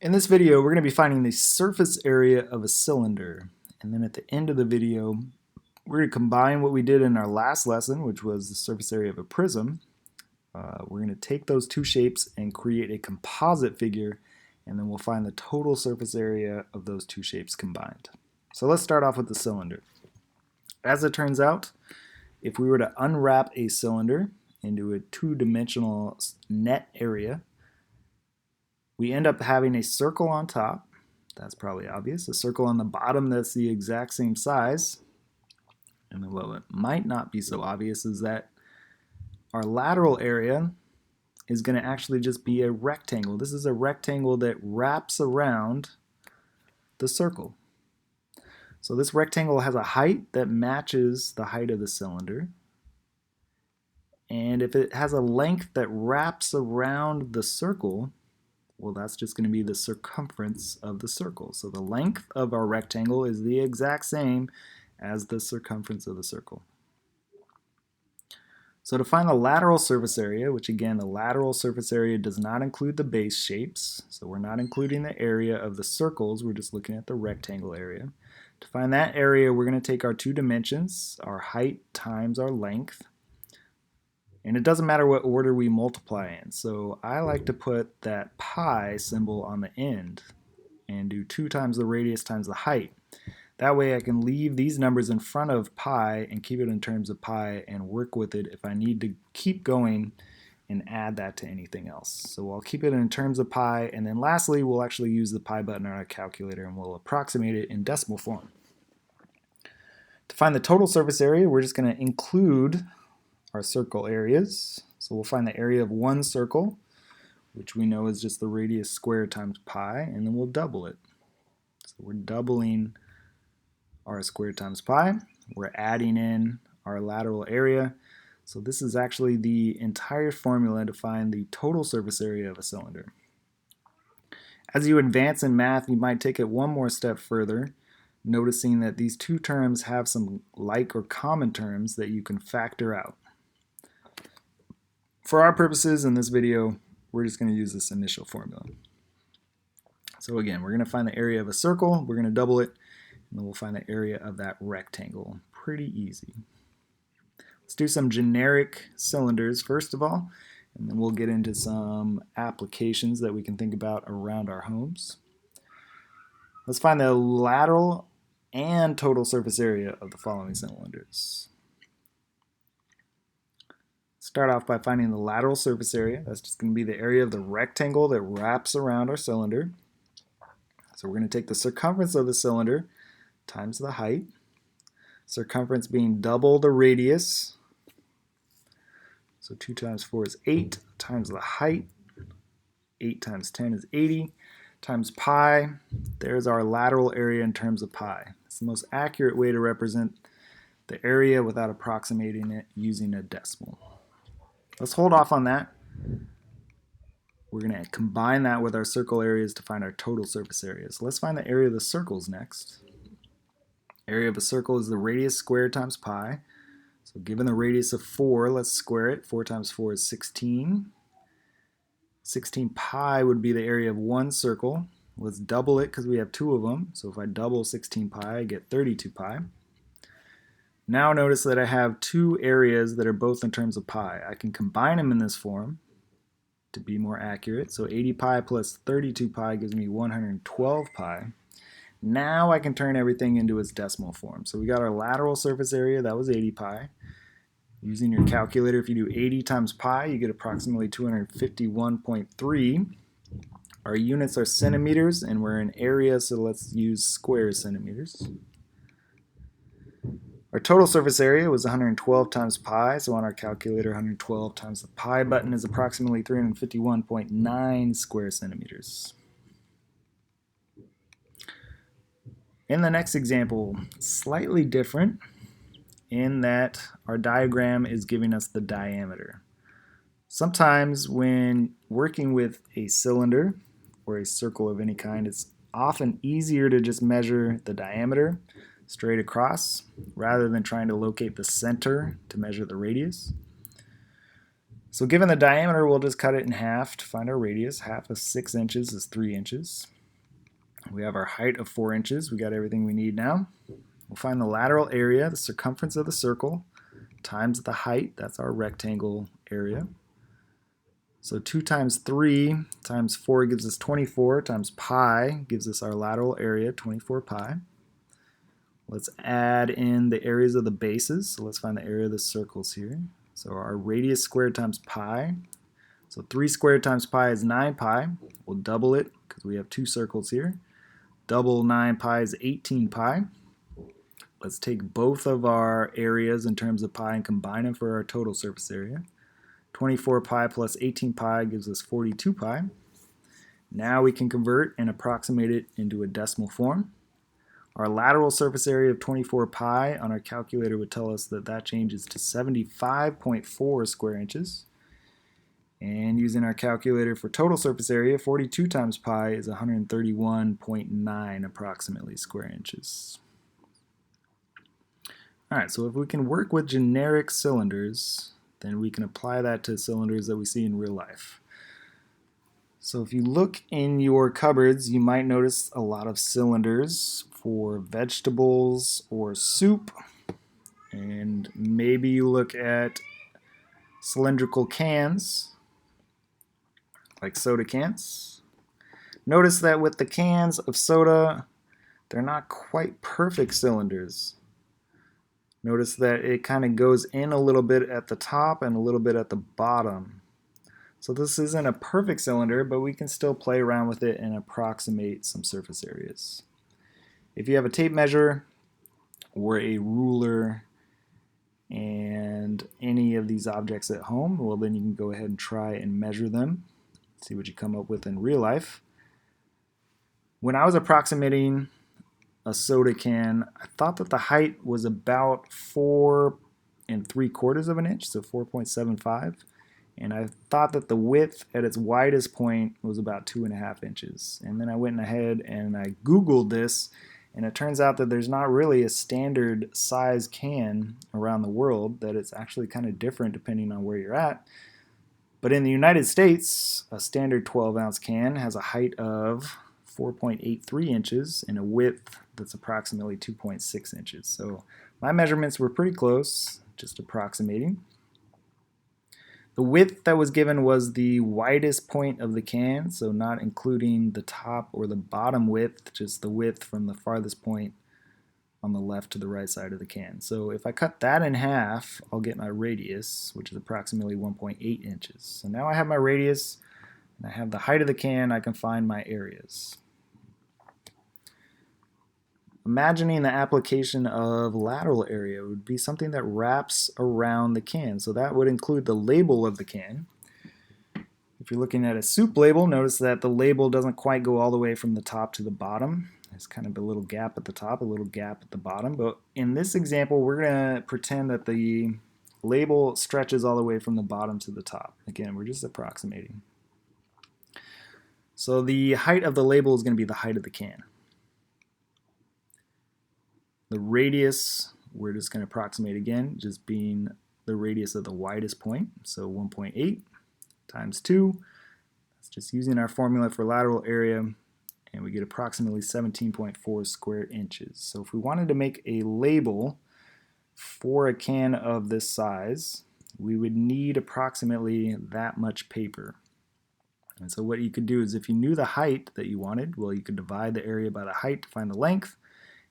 In this video, we're going to be finding the surface area of a cylinder. And then at the end of the video, we're going to combine what we did in our last lesson, which was the surface area of a prism. We're going to take those two shapes and create a composite figure, and then we'll find the total surface area of those two shapes combined. So let's start off with the cylinder. As it turns out, if we were to unwrap a cylinder into a two-dimensional net area, we end up having a circle on top. That's probably obvious. A circle on the bottom that's the exact same size. And then what might not be so obvious is that our lateral area is going to actually just be a rectangle. This is a rectangle that wraps around the circle. So this rectangle has a height that matches the height of the cylinder. And if it has a length that wraps around the circle, well, that's just going to be the circumference of the circle. So the length of our rectangle is the exact same as the circumference of the circle. So to find the lateral surface area, which again, the lateral surface area does not include the base shapes, so we're not including the area of the circles, we're just looking at the rectangle area. To find that area, we're going to take our two dimensions, our height times our length, and it doesn't matter what order we multiply in. So I like to put that pi symbol on the end and do 2 times the radius times the height. That way I can leave these numbers in front of pi and keep it in terms of pi and work with it if I need to keep going and add that to anything else. So I'll keep it in terms of pi, and then lastly we'll actually use the pi button on our calculator and we'll approximate it in decimal form. To find the total surface area, we're just going to include our circle areas. So we'll find the area of one circle, which we know is just the radius squared times pi, and then we'll double it. So we're doubling r squared times pi. We're adding in our lateral area. So this is actually the entire formula to find the total surface area of a cylinder. As you advance in math, you might take it one more step further, noticing that these two terms have some like or common terms that you can factor out. For our purposes in this video, we're just going to use this initial formula. So again, we're going to find the area of a circle, we're going to double it, and then we'll find the area of that rectangle. Pretty easy. Let's do some generic cylinders first of all, and then we'll get into some applications that we can think about around our homes. Let's find the lateral and total surface area of the following cylinders. Start off by finding the lateral surface area. That's just going to be the area of the rectangle that wraps around our cylinder. So we're going to take the circumference of the cylinder times the height. Circumference being double the radius. So 2 times 4 is 8 times the height. 8 times 10 is 80 times pi. There's our lateral area in terms of pi. It's the most accurate way to represent the area without approximating it using a decimal. Let's hold off on that. We're going to combine that with our circle areas to find our total surface area. So let's find the area of the circles next. Area of a circle is the radius squared times pi. So given the radius of 4, let's square it. 4 times 4 is 16. 16 pi would be the area of one circle. Let's double it because we have 2 of them. So if I double 16 pi, I get 32 pi. Now notice that I have 2 areas that are both in terms of pi. I can combine them in this form to be more accurate. So 80 pi plus 32 pi gives me 112 pi. Now I can turn everything into its decimal form. So we got our lateral surface area, that was 80 pi. Using your calculator, if you do 80 times pi, you get approximately 251.3. Our units are centimeters, and we're in area, so let's use square centimeters. Our total surface area was 112 times pi, so on our calculator, 112 times the pi button is approximately 351.9 square centimeters. In the next example, slightly different in that our diagram is giving us the diameter. Sometimes when working with a cylinder or a circle of any kind, it's often easier to just measure the diameter straight across rather than trying to locate the center to measure the radius. So given the diameter, we'll just cut it in half to find our radius. Half of 6 inches is 3 inches. We have our height of 4 inches. We got everything we need now. We'll find the lateral area, the circumference of the circle, times the height. That's our rectangle area. So 2 times 3 times 4 gives us 24, times pi gives us our lateral area, 24 pi. Let's add in the areas of the bases. So let's find the area of the circles here. So our radius squared times pi. So 3 squared times pi is 9 pi. We'll double it because we have 2 circles here. Double 9 pi is 18 pi. Let's take both of our areas in terms of pi and combine them for our total surface area. 24 pi plus 18 pi gives us 42 pi. Now we can convert and approximate it into a decimal form. Our lateral surface area of 24 pi on our calculator would tell us that that changes to 75.4 square inches. And using our calculator for total surface area, 42 times pi is 131.9 approximately square inches. Alright, so if we can work with generic cylinders, then we can apply that to cylinders that we see in real life. So if you look in your cupboards, you might notice a lot of cylinders for vegetables or soup. And maybe you look at cylindrical cans, like soda cans. Notice that with the cans of soda, they're not quite perfect cylinders. Notice that it kind of goes in a little bit at the top and a little bit at the bottom. So this isn't a perfect cylinder, but we can still play around with it and approximate some surface areas. If you have a tape measure or a ruler and any of these objects at home, well then you can go ahead and try and measure them, see what you come up with in real life. When I was approximating a soda can, I thought that the height was about 4 3/4 of an inch, so 4.75. And I thought that the width at its widest point was about 2.5 inches. And then I went ahead and I Googled this, and it turns out that there's not really a standard size can around the world, that it's actually kind of different depending on where you're at. But in the United States, a standard 12-ounce can has a height of 4.83 inches and a width that's approximately 2.6 inches. So my measurements were pretty close, just approximating. The width that was given was the widest point of the can, so not including the top or the bottom width, just the width from the farthest point on the left to the right side of the can. So if I cut that in half, I'll get my radius, which is approximately 1.8 inches. So now I have my radius, and I have the height of the can, I can find my areas. Imagining the application of lateral area would be something that wraps around the can. So that would include the label of the can. If you're looking at a soup label, notice that the label doesn't quite go all the way from the top to the bottom. There's kind of a little gap at the top, a little gap at the bottom. But in this example, we're going to pretend that the label stretches all the way from the bottom to the top. Again, we're just approximating. So the height of the label is going to be the height of the can. The radius, we're just going to approximate again, just being the radius of the widest point. So 1.8 times 2. That's just using our formula for lateral area, and we get approximately 17.4 square inches. So if we wanted to make a label for a can of this size, we would need approximately that much paper. And so what you could do is, if you knew the height that you wanted, well, you could divide the area by the height to find the length,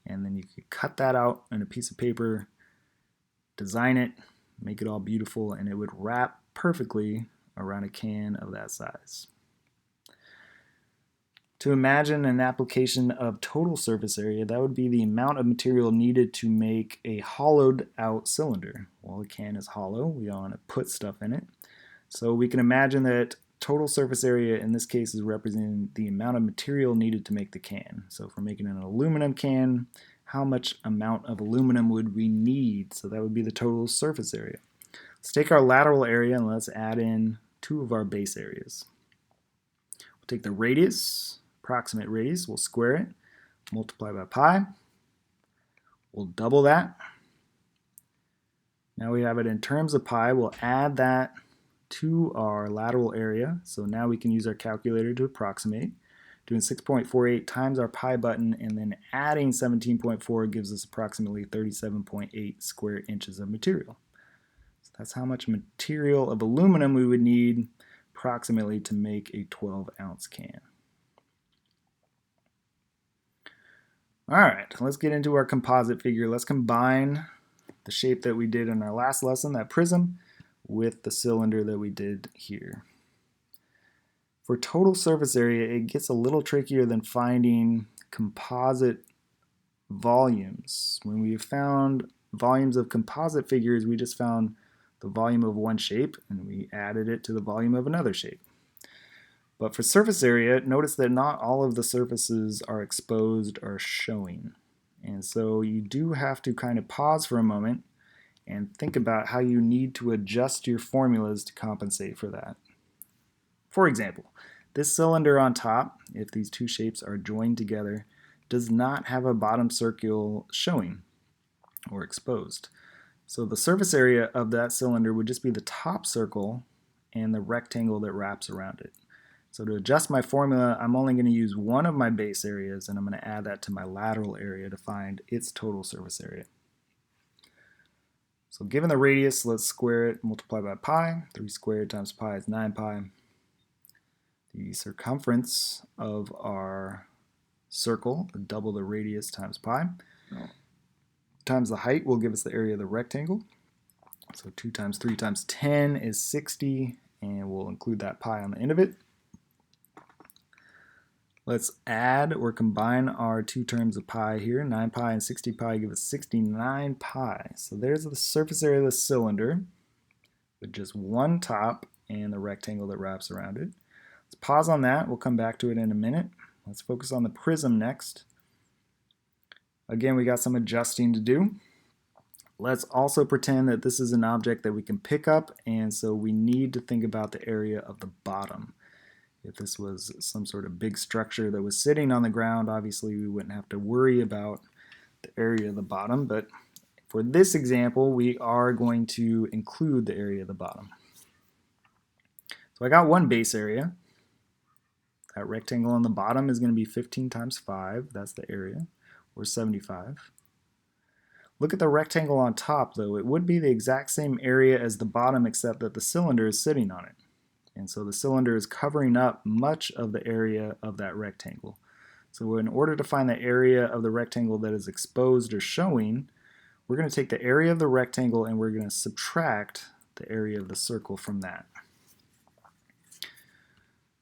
and then you could cut that out on a piece of paper, design it, make it all beautiful, and it would wrap perfectly around a can of that size. To imagine an application of total surface area, that would be the amount of material needed to make a hollowed out cylinder. Well, the can is hollow, we don't want to put stuff in it. So we can imagine that total surface area in this case is representing the amount of material needed to make the can. So if we're making an aluminum can, how much amount of aluminum would we need? So that would be the total surface area. Let's take our lateral area and let's add in 2 of our base areas. We'll take the radius, approximate radius, we'll square it, multiply by pi. We'll double that. Now we have it in terms of pi, we'll add that to our lateral area. So now we can use our calculator to approximate. Doing 6.48 times our pi button and then adding 17.4 gives us approximately 37.8 square inches of material. So that's how much material of aluminum we would need approximately to make a 12-ounce can. All right, let's get into our composite figure. Let's combine the shape that we did in our last lesson, that prism, with the cylinder that we did here. For total surface area, it gets a little trickier than finding composite volumes. When we found volumes of composite figures, we just found the volume of one shape and we added it to the volume of another shape. But for surface area, notice that not all of the surfaces are exposed or showing. And so you do have to kind of pause for a moment and think about how you need to adjust your formulas to compensate for that. For example, this cylinder on top, if these two shapes are joined together, does not have a bottom circle showing or exposed. So the surface area of that cylinder would just be the top circle and the rectangle that wraps around it. So to adjust my formula, I'm only going to use one of my base areas and I'm going to add that to my lateral area to find its total surface area. So given the radius, let's square it, multiply by pi. 3 squared times pi is 9 pi. The circumference of our circle, double the radius times pi, times the height will give us the area of the rectangle. So 2 times 3 times 10 is 60, and we'll include that pi on the end of it. Let's add or combine our two terms of pi here. 9 pi and 60 pi give us 69 pi. So there's the surface area of the cylinder with just one top and the rectangle that wraps around it. Let's pause on that. We'll come back to it in a minute. Let's focus on the prism next. Again, we got some adjusting to do. Let's also pretend that this is an object that we can pick up, and so we need to think about the area of the bottom. If this was some sort of big structure that was sitting on the ground, obviously we wouldn't have to worry about the area of the bottom, but for this example, we are going to include the area of the bottom. So I got one base area. That rectangle on the bottom is going to be 15 times 5, that's the area, or 75. Look at the rectangle on top though, it would be the exact same area as the bottom except that the cylinder is sitting on it. And so the cylinder is covering up much of the area of that rectangle. So in order to find the area of the rectangle that is exposed or showing, we're going to take the area of the rectangle and we're going to subtract the area of the circle from that.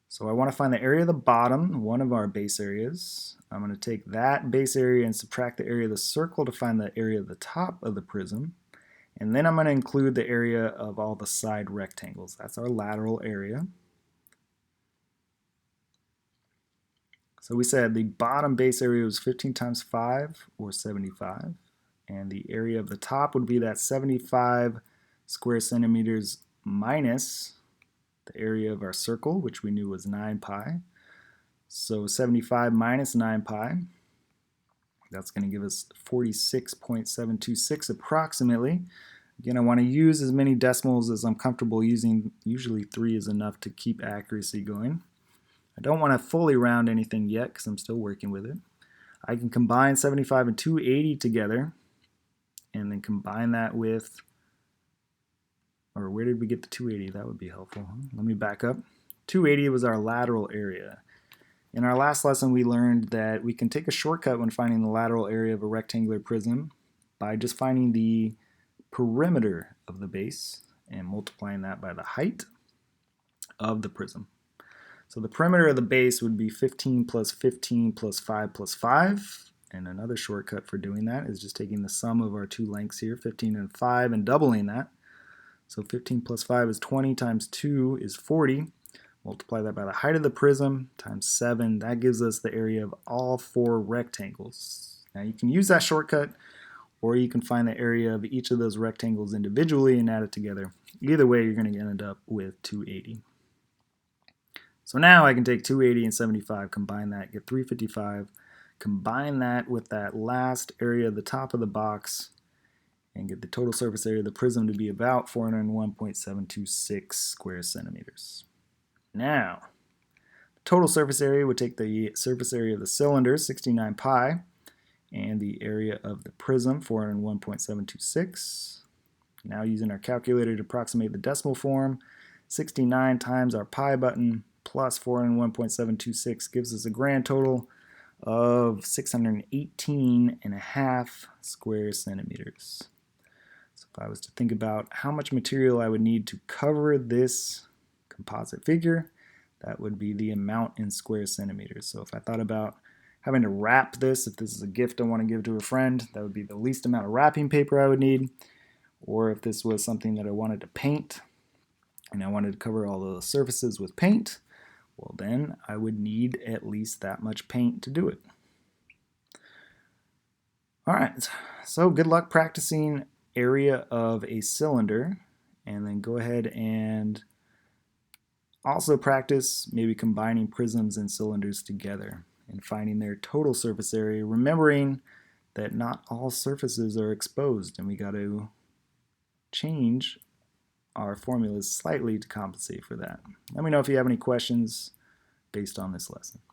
So I want to find the area of the bottom, one of our base areas. I'm going to take that base area and subtract the area of the circle to find the area of the top of the prism. And then I'm going to include the area of all the side rectangles. That's our lateral area. So we said the bottom base area was 15 times 5, or 75. And the area of the top would be that 75 square centimeters minus the area of our circle, which we knew was 9 pi. So 75 minus 9 pi, that's going to give us 46.726 approximately. Again, I want to use as many decimals as I'm comfortable using. Usually 3 is enough to keep accuracy going. I don't want to fully round anything yet because I'm still working with it. I can combine 75 and 280 together and then combine that with, or where did we get the 280? That would be helpful. Let me back up. 280 was our lateral area. In our last lesson, we learned that we can take a shortcut when finding the lateral area of a rectangular prism by just finding the perimeter of the base and multiplying that by the height of the prism. So the perimeter of the base would be 15 plus 15 plus 5 plus 5. And another shortcut for doing that is just taking the sum of our two lengths here, 15 and 5, and doubling that. So 15 plus 5 is 20 times 2 is 40. Multiply that by the height of the prism times 7. That gives us the area of all 4 rectangles. Now you can use that shortcut, or you can find the area of each of those rectangles individually and add it together. Either way, you're going to end up with 280. So now I can take 280 and 75, combine that, get 355, combine that with that last area of the top of the box, and get the total surface area of the prism to be about 401.726 square centimeters. Now, the total surface area would take the surface area of the cylinder, 69 pi, and the area of the prism, 401.726. Now using our calculator to approximate the decimal form, 69 times our pi button plus 401.726 gives us a grand total of 618.5 square centimeters. So if I was to think about how much material I would need to cover this composite figure, that would be the amount in square centimeters. So if I thought about having to wrap this, if this is a gift I want to give to a friend, that would be the least amount of wrapping paper I would need. Or if this was something that I wanted to paint and I wanted to cover all the surfaces with paint, well then I would need at least that much paint to do it. Alright, so good luck practicing area of a cylinder, and then go ahead and also practice maybe combining prisms and cylinders together and finding their total surface area, remembering that not all surfaces are exposed and we got to change our formulas slightly to compensate for that. Let me know if you have any questions based on this lesson.